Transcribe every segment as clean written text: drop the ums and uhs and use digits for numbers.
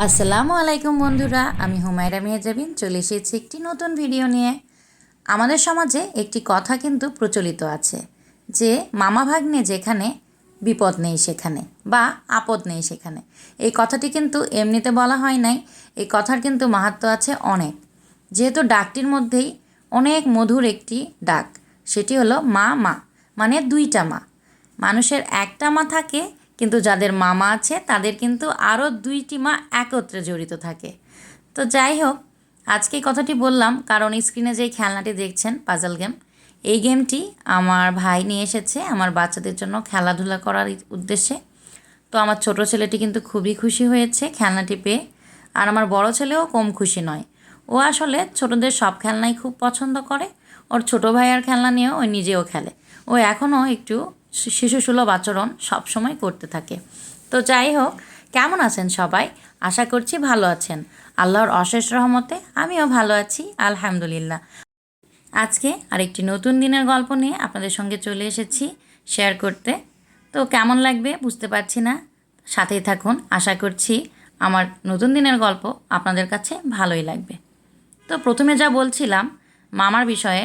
আসসালামু আলাইকুম বন্ধুরা, আমি হুমায়রা মেহজাবিন চলে এসেছি একটি নতুন ভিডিও নিয়ে। আমাদের সমাজে একটি কথা কিন্তু প্রচলিত আছে যে মামা ভাগ্নে যেখানে বিপদ নেই সেখানে, বা আপদ নেই সেখানে। এই কথাটি কিন্তু এমনিতে বলা হয় নাই, এই কথার কিন্তু মাহাত্ম্য আছে অনেক। যেহেতু ডাকটির মধ্যেই অনেক মধুর একটি ডাক, সেটি হলো মা মা, মানে দুইটা মা। মানুষের একটা মা থাকে, কিন্তু যাদের মামা আছে তাদের কিন্তু আরও দুইটি মা একত্রে জড়িত থাকে। তো যাই হোক, আজকে এই কথাটি বললাম কারণ স্ক্রিনে যেই খেলনাটি দেখছেন পাজল গেম, এই গেমটি আমার ভাই নিয়ে এসেছে আমার বাচ্চাদের জন্য খেলাধুলা করার উদ্দেশ্যে। তো আমার ছোট ছেলেটি কিন্তু খুবই খুশি হয়েছে খেলনাটি পেয়ে, আর আমার বড় ছেলেও কম খুশি নয়। ও আসলে ছোটদের সব খেলনাই খুব পছন্দ করে। ওর ছোট ভাইয়ার খেলনা নিয়েও ও নিজেও খেলে। ও এখনও একটু শিশুসুলভ আচরণ সবসময় করতে থাকে। তো যাই হোক, কেমন আছেন সবাই? আশা করছি ভালো আছেন। আল্লাহর অশেষ রহমতে আমিও ভালো আছি, আলহামদুলিল্লাহ। আজকে আরেকটি নতুন দিনের গল্প নিয়ে আপনাদের সঙ্গে চলে এসেছি শেয়ার করতে। তো কেমন লাগবে বুঝতে পারছি না, সাথেই থাকুন। আশা করছি আমার নতুন দিনের গল্প আপনাদের কাছে ভালোই লাগবে। তো প্রথমে যা বলছিলাম মামার বিষয়ে,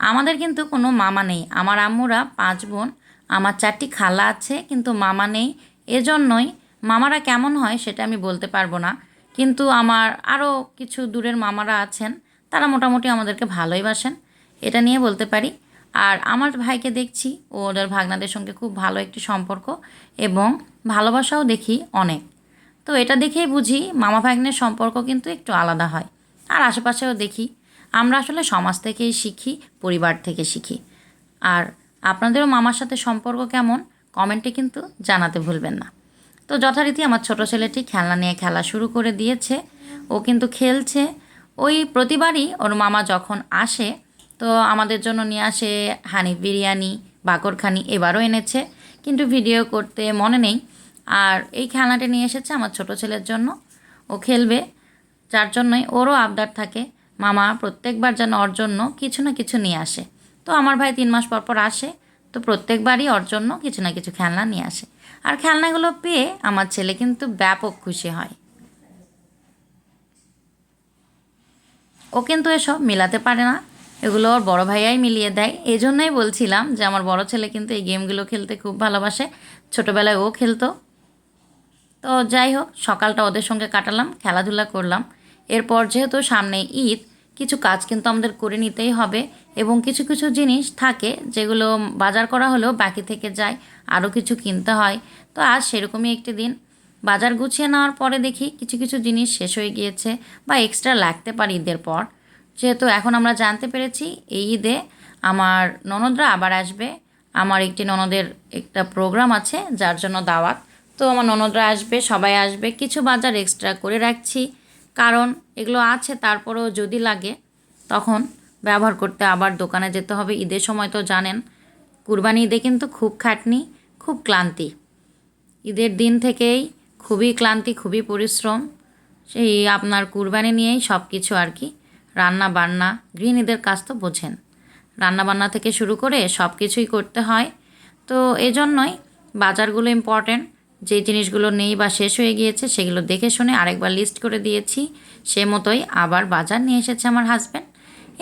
আমাদের কিন্তু কোনো মামা নেই। আমার আম্মুরা 5 বোন, আমার 4টি খালা আছে, কিন্তু মামা নেই। এজন্যই মামারা কেমন হয় সেটা আমি বলতে পারবো না, কিন্তু আমার আরও কিছু দূরের মামারা আছেন, তারা মোটামুটি আমাদেরকে ভালোই বাসেন, এটা নিয়ে বলতে পারি। আর আমার ভাইকে দেখছি ওদের ভাগনাদের সঙ্গে খুব ভালো একটি সম্পর্ক এবং ভালোবাসাও দেখি অনেক। তো এটা দেখেই বুঝি মামা ভাগ্নের সম্পর্ক কিন্তু একটু আলাদা হয়। আর আশেপাশেও দেখি, আমরা আসলে সমাজ থেকেই শিখি, পরিবার থেকে শিখি। আর আপনাদেরও মামার সাথে সম্পর্ক কেমন কমেন্টে কিন্তু জানাতে ভুলবেন না। তো যথারীতি আমার ছোট ছেলেটি খেলনা নিয়ে খেলা শুরু করে দিয়েছে। ও কিন্তু খেলছে। ওই প্রতিবারই ওর মামা যখন আসে তো আমাদের জন্য নিয়ে আসে হানিফ বিরিয়ানি, বাকরখানি, এবারও এনেছে, কিন্তু ভিডিও করতে মনে নেই। আর এই খেলনাটা নিয়ে এসেছে আমার ছোট ছেলের জন্য, ও খেলবে, যার জন্যই ওরও আবদার থাকে মামা প্রত্যেকবার যেন ওর জন্য কিছু না কিছু নিয়ে আসে। তো আমার ভাই 3 মাস পর পর আসে, তো প্রত্যেকবারই ওর জন্য কিছু না কিছু খেলনা নিয়ে আসে। আর খেলনাগুলো পেয়ে আমার ছেলে কিন্তু ব্যাপক খুশি হয়। ও কিন্তু এসব মেলাতে পারে না, এগুলো ওর বড় ভাইয়াই মিলিয়ে দেয়। এই জন্যই বলছিলাম যে আমার বড় ছেলে কিন্তু এই গেমগুলো খেলতে খুব ভালোবাসে, ছোটোবেলায় ও খেলতো। তো যাই হোক, সকালটা ওদের সঙ্গে কাটালাম, খেলাধুলা করলাম। এরপর যেহেতু সামনে ঈদ, কিছু কাজ কিন্তু আমাদের করে নিতেই হবে, এবং কিছু কিছু জিনিস থাকে যেগুলো বাজার করা হলেও বাকি থেকে যায়, আরও কিছু কিনতে হয়। তো আজ সেরকমই একটি দিন। বাজার গুছিয়ে নেওয়ার পরে দেখি কিছু কিছু জিনিস শেষ হয়ে গিয়েছে বা এক্সট্রা লাগতে পারে ঈদের পর। যেহেতু এখন আমরা জানতে পেরেছি এই ঈদে আমার ননদরা আবার আসবে। আমার একটি ননদের একটা প্রোগ্রাম আছে যার জন্য দাওয়াত। তো আমার ননদরা আসবে, সবাই আসবে, কিছু বাজার এক্সট্রা করে রাখছি, কারণ এগুলো আছে তারপরেও যদি লাগে তখন ব্যবহার করতে আবার দোকানে যেতে হবে। ঈদের সময় তো জানেন, কুরবানি ঈদে কিন্তু খুব খাটনি, খুব ক্লান্তি। ঈদের দিন থেকেই খুবই ক্লান্তি, খুবই পরিশ্রম। সেই আপনার কুরবানি নিয়েই সব কিছু আর কি। রান্না বান্না, গৃহিণীদের কাজ তো বোঝেন, রান্না বান্না থেকে শুরু করে সব কিছুই করতে হয়। তো এজন্যই বাজারগুলো ইম্পর্ট্যান্ট। যে জিনিসগুলো নেই বা শেষ হয়ে গিয়েছে সেগুলো দেখে শুনে আরেকবার লিস্ট করে দিয়েছি, সে মতোই আবার বাজার নিয়ে এসেছে আমার হাজব্যান্ড।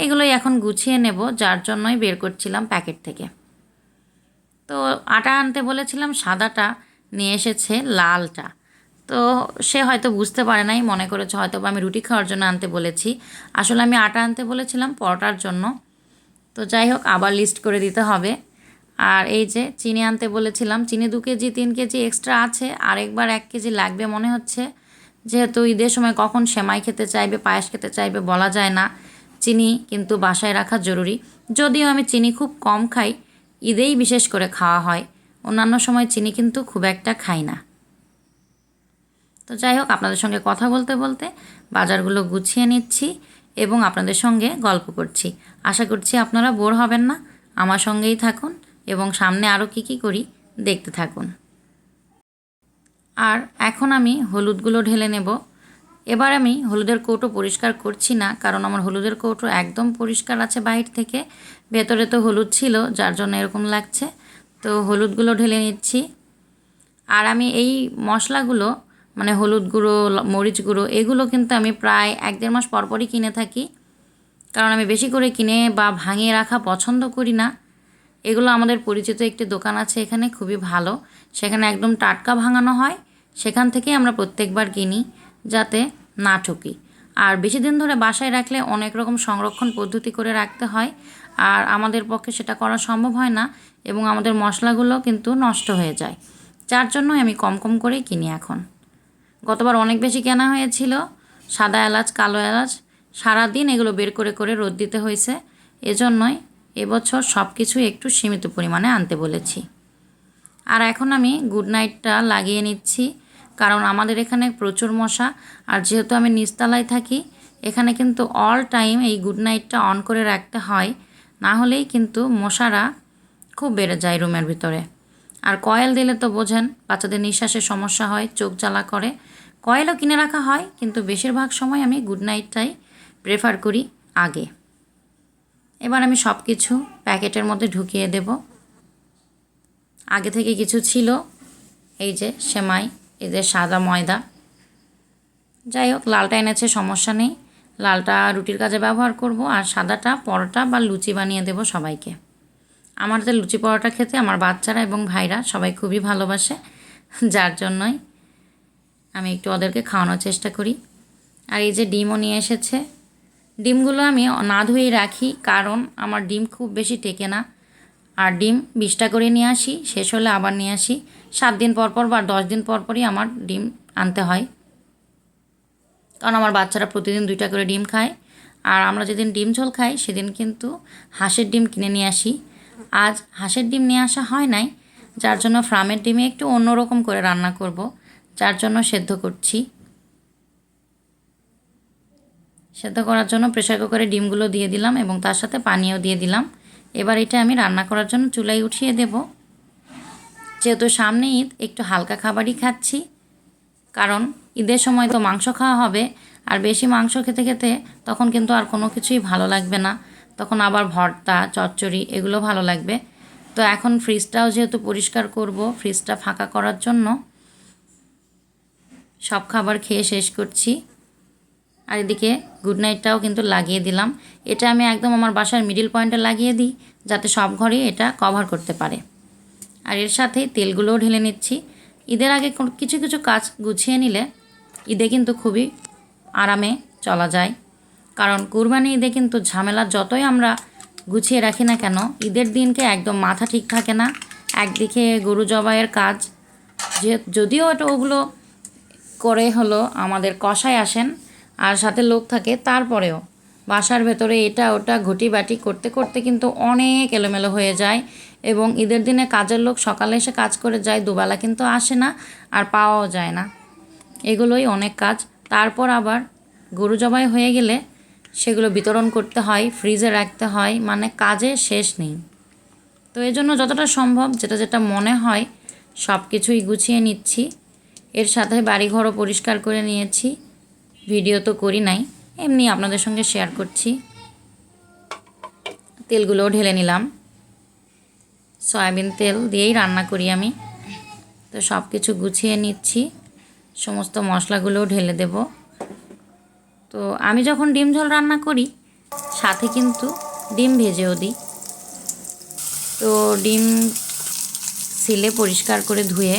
এগুলোই এখন গুছিয়ে নেব, যার জন্যই বের করছিলাম প্যাকেট থেকে। তো আটা আনতে বলেছিলাম সাদাটা, নিয়ে এসেছে লালটা। তো সে হয়তো বুঝতে পারে নাই, মনে করেছে হয়তো বা আমি রুটি খাওয়ার জন্য আনতে বলেছি, আসলে আমি আটা আনতে বলেছিলাম পরোটার জন্য। তো যাই হোক, আবার লিস্ট করে দিতে হবে। আর এই যে চিনি আনতে বলেছিলাম, চিনি 2 কেজি 3 কেজি এক্সট্রা আছে, আরেকবার 1 কেজি লাগবে মনে হচ্ছে। যেহেতু ঈদের সময় কখন সেমাই খেতে চাইবে, পায়েস খেতে চাইবে বলা যায় না। চিনি কিন্তু বাসায় রাখা জরুরি। যদিও আমি চিনি খুব কম খাই, ঈদেই বিশেষ করে খাওয়া হয়, অন্যান্য সময় চিনি কিন্তু খুব একটা খাই না। তো যাই হোক, আপনাদের সঙ্গে কথা বলতে বলতে বাজারগুলো গুছিয়ে নিচ্ছি এবং আপনাদের সঙ্গে গল্প করছি। আশা করছি আপনারা বোর হবেন না, আমার সঙ্গেই থাকুন এবং সামনে আরও কী করি দেখতে থাকুন। আর এখন আমি হলুদগুলো ঢেলে নেব। এবার আমি হলুদের কৌটো পরিষ্কার করছি না, কারণ আমার হলুদের কৌটো একদম পরিষ্কার আছে বাহির থেকে, ভেতরে তো হলুদ ছিল যার জন্য এরকম লাগছে। তো হলুদগুলো ঢেলে নিচ্ছি। আর আমি এই মশলাগুলো মানে হলুদ গুঁড়ো, মরিচ গুঁড়ো এগুলো কিন্তু আমি প্রায় 1-1.5 মাস পরপরই কিনে থাকি, কারণ আমি বেশি করে কিনে বা ভাঙিয়ে রাখা পছন্দ করি না। এগুলো আমাদের পরিচিত একটি দোকান আছে এখানে, খুবই ভালো, সেখানে একদম টাটকা ভাঙানো হয়, সেখান থেকেই আমরা প্রত্যেকবার কিনি যাতে না ঠকি। আর বেশি দিন ধরে বাসায় রাখলে অনেক রকম সংরক্ষণ পদ্ধতি করে রাখতে হয়, আর আমাদের পক্ষে সেটা করা সম্ভব হয় না, এবং আমাদের মশলাগুলো কিন্তু নষ্ট হয়ে যায়, যার জন্যই আমি কম কম করেই কিনি এখন। গতবার অনেক বেশি কেনা হয়েছিল, সাদা এলাচ, কালো এলাচ, সারাদিন এগুলো বের করে করে রোদ দিতে হয়েছে, এজন্যই এবছর সব কিছু একটু সীমিত পরিমাণে আনতে বলেছি। আর এখন আমি গুড নাইটটা লাগিয়ে নিচ্ছি, কারণ আমাদের এখানে প্রচুর মশা, আর যেহেতু আমি নিচতলায় থাকি এখানে কিন্তু অল টাইম এই গুড নাইটটা অন করে রাখতে হয়, না হলেই কিন্তু মশারা খুব বেড়ে যায় রুমের ভিতরে। আর কয়েল দিলে তো বোঝেন বাচ্চাদের নিঃশ্বাসের সমস্যা হয়, চোখ জ্বালা করে। কয়েলও কিনে রাখা হয়, কিন্তু বেশিরভাগ সময় আমি গুড নাইটটাই প্রেফার করি আগে। এবার আমি সব কিছু প্যাকেটের মধ্যে ঢুকিয়ে দেব। আগে থেকে কিছু ছিল, এই যে সেমাই, এই যে সাদা ময়দা, যাই হোক লালটা এনেছে সমস্যা নেই, লালটা রুটির কাজে ব্যবহার করব, আর সাদাটা পরোটা বা লুচি বানিয়ে দেব সবাইকে। আমার যে লুচি পরোটা খেতে আমার বাচ্চারা এবং ভাইরা সবাই খুবই ভালোবাসে, যার জন্যই আমি একটু ওদেরকে খাওয়ানোর চেষ্টা করি। আর এই যে ডিমও নিয়ে এসেছে, ডিমগুলো আমি না ধুয়েই রাখি, কারণ আমার ডিম খুব বেশি টেকে না, আর ডিম 20টা করে নিয়ে আসি, শেষ হলে আবার নিয়ে আসি, 7 দিন পর পর বা 10 দিন পর পরই আমার ডিম আনতে হয়, কারণ আমার বাচ্চারা প্রতিদিন 2টা করে ডিম খায়। আর আমরা যেদিন ডিম ঝোল খাই সেদিন কিন্তু হাঁসের ডিম কিনে নিয়ে আসি, আজ হাঁসের ডিম নিয়ে আসা হয় নাই, যার জন্য ফার্মের ডিমে একটু অন্যরকম করে রান্না করব, যার জন্য সেদ্ধ করছি। সেদ্ধ করার জন্য প্রেসার কুকারে ডিমগুলো দিয়ে দিলাম এবং তার সাথে পানিও দিয়ে দিলাম। এবার এটা আমি রান্না করার জন্য চুলায় উঠিয়ে দেব। যেহেতু সামনে ঈদ, একটু হালকা খাবারই খাচ্ছি, কারণ ঈদের সময় তো মাংস খাওয়া হবে, আর বেশি মাংস খেতে খেতে তখন কিন্তু আর কোনো কিছুই ভালো লাগবে না, তখন আবার ভর্তা, চচ্চড়ি এগুলো ভালো লাগবে। তো এখন ফ্রিজটাও যেহেতু পরিষ্কার করব, ফ্রিজটা ফাঁকা করার জন্য সব খাবার খেয়ে শেষ করছি। আর এদিকে গুড নাইটটাও কিন্তু লাগিয়ে দিলাম, এটা আমি একদম আমার বাসার মিডল পয়েন্টে লাগিয়ে দিই, যাতে সব ঘরেই এটা কভার করতে পারে। আর এর সাথে তেলগুলোও ঢেলে নিচ্ছি। ঈদের আগে কিছু কিছু কাজ গুছিয়ে নিলে ঈদে কিন্তু খুবই আরামে চলা যায়, কারণ কুরবানি ঈদে কিন্তু ঝামেলা যতই আমরা গুছিয়ে রাখি না কেন, ঈদের দিনকে একদম মাথা ঠিক থাকে না। একদিকে গরু জবাইয়ের কাজ, যদিও এটা ওগুলো করে হলো আমাদের কষায় আসেন আর সাথে লোক থাকে, তারপরেও বাসার ভেতরে এটা ওটা ঘটি বাটি করতে করতে কিন্তু অনেক এলোমেলো হয়ে যায়, এবং ঈদের দিনে কাজের লোক সকালে এসে কাজ করে যায়, দুবেলা কিন্তু আসে না আর পাওয়াও যায় না, এগুলোই অনেক কাজ। তারপর আবার গরু জবাই হয়ে গেলে সেগুলো বিতরণ করতে হয়, ফ্রিজে রাখতে হয়, মানে কাজের শেষ নেই। তো এই জন্য যতটা সম্ভব যেটা যেটা মনে হয় সব কিছুই গুছিয়ে নিচ্ছি। এর সাথে বাড়িঘরও পরিষ্কার করে নিয়েছি, ভিডিও তো করি নাই, এমনি আপনাদের সঙ্গে শেয়ার করছি। তেলগুলোও ঢেলে নিলাম, সয়াবিন তেল দিয়েই রান্না করি আমি। তো সব কিছু গুছিয়ে নিচ্ছি, সমস্ত মশলাগুলোও ঢেলে দেব। তো আমি যখন ডিম ঝোল রান্না করি সাথে কিন্তু ডিম ভেজেও দিই। তো ডিম সিলে পরিষ্কার করে ধুয়ে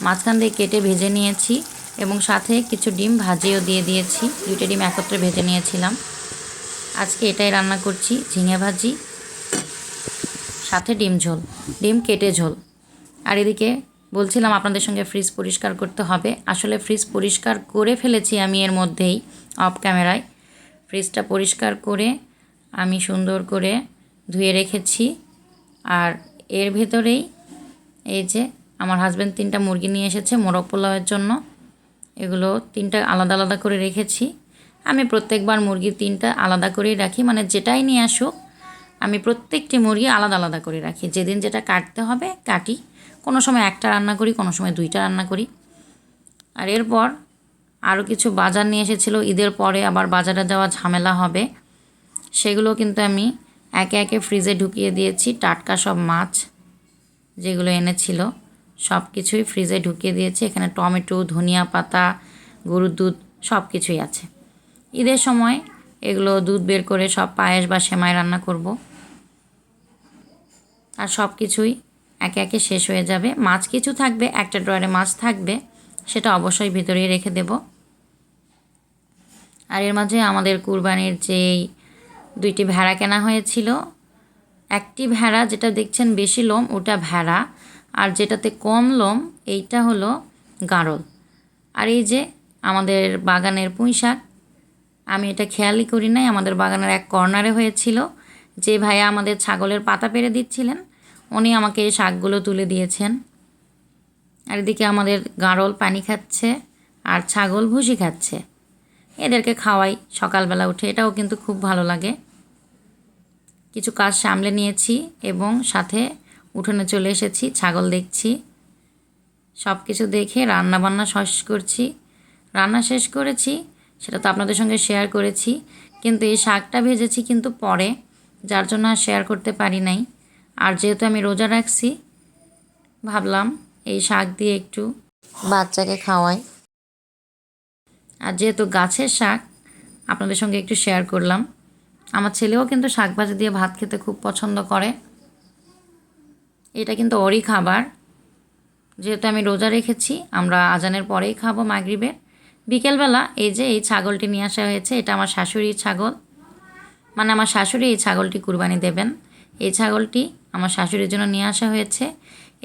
মাঝখান দিয়ে কেটে ভেজে নিয়েছি, এবং সাথে কিছু ডিম ভাজিও দিয়ে দিয়েছি, 2টা ডিম একত্রে ভেজে নিয়েছিলাম। আজকে এটাই রান্না করছি, ঝিঙে ভাজি সাথে ডিম ঝোল, ডিম কেটে ঝোল। আর এদিকে বলছিলাম আপনাদের সঙ্গে ফ্রিজ পরিষ্কার করতে হবে, আসলে ফ্রিজ পরিষ্কার করে ফেলেছি আমি এর মধ্যেই অফ ক্যামেরায়। ফ্রিজটা পরিষ্কার করে আমি সুন্দর করে ধুয়ে রেখেছি, আর এর ভেতরেই এই যে আমার হাজব্যান্ড 3টা মুরগি নিয়ে এসেছে মোরগ পোলাওয়ের জন্য, এগুলো 3টা আলাদা আলাদা করে রেখেছি। আমি প্রত্যেকবার মুরগি 3টা আলাদা করেই রাখি, মানে যেটাই নিয়ে আসুক আমি প্রত্যেকটি মুরগি আলাদা আলাদা করে রাখি, যেদিন যেটা কাটতে হবে কাটি, কোনো সময় একটা রান্না করি, কোনো সময় 2টা রান্না করি। আর এরপর আরও কিছু বাজার নিয়ে এসেছিলো, ঈদের পরে আবার বাজারে যাওয়া ঝামেলা হবে, সেগুলো কিন্তু আমি একে একে ফ্রিজে ঢুকিয়ে দিয়েছি। টাটকা সব মাছ যেগুলো এনেছিল সব কিছুই ফ্রিজে ঢুকিয়ে দিয়েছি। এখানে টমেটো, ধনিয়া পাতা, গরুর দুধ সব কিছুই আছে। ঈদের সময় এগুলো দুধ বের করে সব পায়েস বা সেমাই রান্না করব। আর সব কিছুই একে একে শেষ হয়ে যাবে। মাছ কিছু থাকবে, একটা ড্রয়ারে মাছ থাকবে, সেটা অবশ্যই ভিতরেই রেখে দেব। আর এর মাঝে আমাদের কুরবানির যেই 2টি ভেড়া কেনা হয়েছিল, একটি ভেড়া যেটা দেখছেন বেশি লোম ওটা ভেড়া, আর যেটাতে কম লোম এইটা হলো গাড়ল। আর এই যে আমাদের বাগানের পুঁই শাক, আমি এটা খেয়ালই করি নাই, আমাদের বাগানের এক কর্নারে হয়েছিল। যে ভাইয়া আমাদের ছাগলের পাতা পেরে দিচ্ছিলেন উনি আমাকে এই শাকগুলো তুলে দিয়েছেন। আর এদিকে আমাদের গাড়ল পানি খাচ্ছে আর ছাগল ভুসি খাচ্ছে। এদেরকে খাওয়াই সকালবেলা উঠে, এটাও কিন্তু খুব ভালো লাগে। কিছু কাজ সামলে নিয়েছি এবং সাথে উঠোনে চলে এসেছি, ছাগল দেখছি। সব কিছু দেখে রান্নাবান্না রান্না শেষ করেছি, সেটা তো আপনাদের সঙ্গে শেয়ার করেছি, কিন্তু এই শাকটা ভেজেছি কিন্তু পরে, যার জন্য আর শেয়ার করতে পারি নাই। আর যেহেতু আমি রোজা রাখছি, ভাবলাম এই শাক দিয়ে একটু বাচ্চাকে খাওয়াই। আর যেহেতু গাছের শাক, আপনাদের সঙ্গে একটু শেয়ার করলাম। আমার ছেলেও কিন্তু শাক ভাজি দিয়ে ভাত খেতে খুব পছন্দ করে। এটা কিন্তু ওরই খাবার। যেহেতু আমি রোজা রেখেছি, আমরা আজানের পরেই খাবো মাগরিবের। বিকেলবেলা এই যে এই ছাগলটি নিয়ে আসা হয়েছে, এটা আমার শাশুড়ির ছাগল, মানে আমার শাশুড়ি এই ছাগলটি কুরবানি দেবেন। এই ছাগলটি আমার শাশুড়ির জন্য নিয়ে আসা হয়েছে।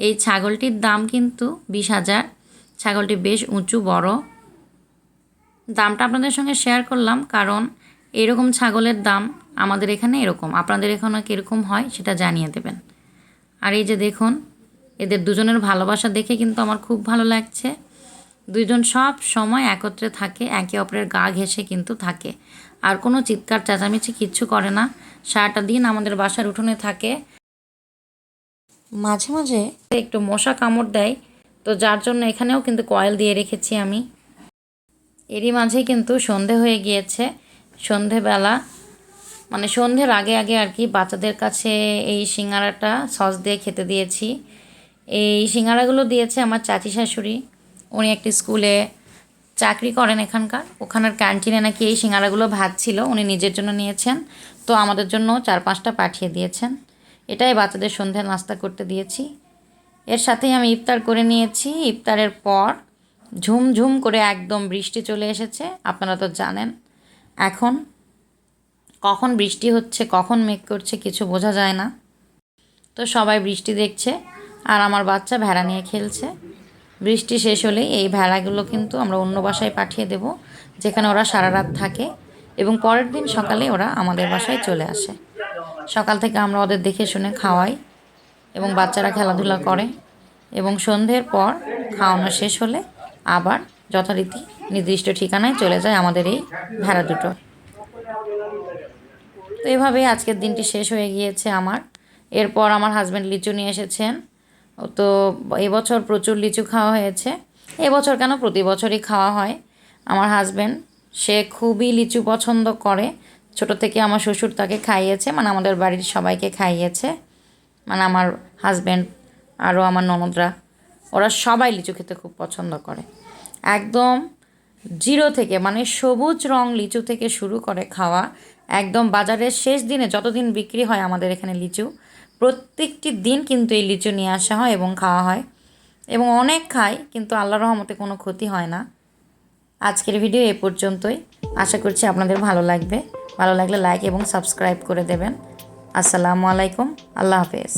এই ছাগলটির দাম কিন্তু 20,000। ছাগলটি বেশ উঁচু বড়। দামটা আপনাদের সঙ্গে শেয়ার করলাম কারণ এরকম ছাগলের দাম আমাদের এখানে এরকম, আপনাদের এখানে কীরকম হয় সেটা জানিয়ে দেবেন। আর এই যে দেখুন, এদের দুজনের ভালোবাসা দেখে কিন্তু আমার খুব ভালো লাগছে। দুইজন সব সময় একত্রে থাকে, একে অপরের গা ঘেঁষে কিন্তু থাকে, আর কোনো চিৎকার চেঁচামেচি কিচ্ছু করে না। সারাটা দিন আমাদের বাসার উঠোনে থাকে। মাঝে মাঝে একটু মশা কামড় দেয়, তো যার জন্য এখানেও কিন্তু কয়েল দিয়ে রেখেছি আমি। এরই মাঝে কিন্তু সন্ধে হয়ে গিয়েছে। সন্ধেবেলা মানে সন্ধ্যের আগে আগে আর কি বাচ্চাদের কাছে এই সিঙ্গারাটা সস দিয়ে খেতে দিয়েছি। এই সিঙ্গারাগুলো দিয়েছে আমার চাচি শাশুড়ি। উনি একটি স্কুলে চাকরি করেন এখানকার, ওখানের ক্যান্টিনে নাকি এই সিঙ্গারাগুলো ভাজছিল, উনি নিজের জন্য নিয়েছেন, তো আমাদের জন্য 4-5টা পাঠিয়ে দিয়েছেন। এটাই বাচ্চাদের সন্ধ্যে নাস্তা করতে দিয়েছি। এর সাথেই আমি ইফতার করে নিয়েছি। ইফতারের পর ঝুমঝুম করে একদম বৃষ্টি চলে এসেছে, আপনারা তো জানেন। এখন কখন বৃষ্টি হচ্ছে, কখন মেঘ করছে কিছু বোঝা যায় না। তো সবাই বৃষ্টি দেখছে আর আমার বাচ্চা ভেড়া নিয়ে খেলছে। বৃষ্টি শেষ হলেই এই ভেড়াগুলো কিন্তু আমরা অন্য বাসায় পাঠিয়ে দেব, যেখানে ওরা সারা রাত থাকে এবং পরের দিন সকালে ওরা আমাদের বাসায় চলে আসে। সকাল থেকে আমরা ওদের দেখে শুনে খাওয়াই এবং বাচ্চারা খেলাধুলা করে, এবং সন্ধ্যের পর খাওয়ানো শেষ হলে আবার যথারীতি নির্দিষ্ট ঠিকানায় চলে যায় আমাদের এই ভেড়া দুটো। তো এভাবেই আজকের দিনটি শেষ হয়ে গিয়েছে আমার। এরপর আমার হাজব্যান্ড লিচু নিয়ে এসেছেন। তো এবছর প্রচুর লিচু খাওয়া হয়েছে। এবছর কেন, প্রতি বছরই খাওয়া হয়। আমার হাজব্যান্ড সে খুবই লিচু পছন্দ করে। ছোট থেকে আমার শ্বশুর তাকে খাইয়েছে, মানে আমাদের বাড়ির সবাইকে খাইয়েছে, মানে আমার হাজব্যান্ড আরও আমার ননদরা, ওরা সবাই লিচু খেতে খুব পছন্দ করে। একদম জিরো থেকে, মানে সবুজ রং লিচু থেকে শুরু করে খাওয়া, একদম বাজারের শেষ দিনে যতদিন বিক্রি হয় আমাদের এখানে লিচু, প্রত্যেকটি দিন কিন্তু এই লিচু নিয়ে আসা হয় এবং খাওয়া হয়, এবং অনেক খাই, কিন্তু আল্লাহর রহমতে কোনো ক্ষতি হয় না। আজকের ভিডিও এ পর্যন্তই। আশা করছি আপনাদের ভালো লাগবে। ভালো লাগলে লাইক এবং সাবস্ক্রাইব করে দেবেন। আসসালামু আলাইকুম, আল্লাহ হাফেজ।